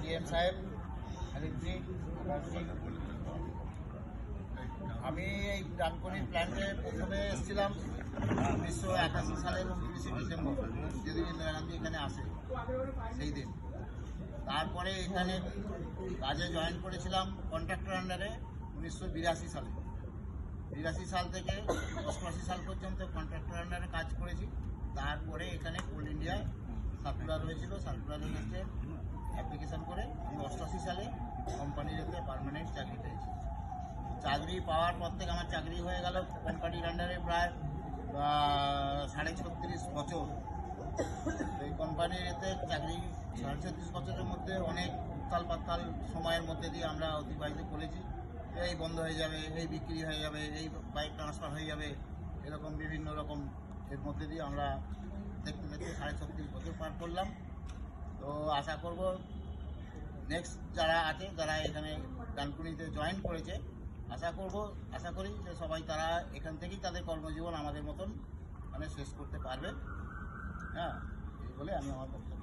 DM সাহেব খালিদজি। আমি এই ডানকুনির প্ল্যান্টে প্রথমে এসেছিলাম 1981 সালের 29শে ডিসেম্বর, যেদিন ইন্দিরা গান্ধী এখানে আসে সেই দিন। তারপরে এখানে কাজে জয়েন করেছিলাম কন্ট্রাক্টর আন্ডারে 1982 সালে। 82 সাল থেকে 88 সাল পর্যন্ত কন্ট্রাক্টর আন্ডারে কাজ করেছি। তারপরে এখানে কোল ইন্ডিয়া সার্কুলার হয়েছিল, সার্কুলারের ক্ষেত্রে অ্যাপ্লিকেশান করে আমি 88 সালে কোম্পানির এতে পার্মানেন্ট চাকরি পেয়েছি। চাকরি পাওয়ার পর থেকে আমার চাকরি হয়ে গেল কোম্পানির আন্ডারে প্রায় 36.5 বছর। এই কোম্পানির এতে চাকরি 36 বছরের মধ্যে অনেক উত্তাল পাতাল সময়ের মধ্যে দিয়ে আমরা অতিবাহিত করেছি। এই বন্ধ হয়ে যাবে, এই বিক্রি হয়ে যাবে, এই বাইক ট্রান্সফার হয়ে যাবে, এরকম বিভিন্ন রকম এর মধ্যে দিয়ে আমরা দেখতে দেখতে 36 বছর পার করলাম। তো আশা করব নেক্সট যারা আছে, যারা এখানে ডানকুনিতে জয়েন করেছে, আশা করি যে সবাই তারা এখান থেকেই তাদের কর্মজীবন আমাদের মতন মানে শেষ করতে পারবে। হ্যাঁ, এই বলে আমি আমার বক্তব্য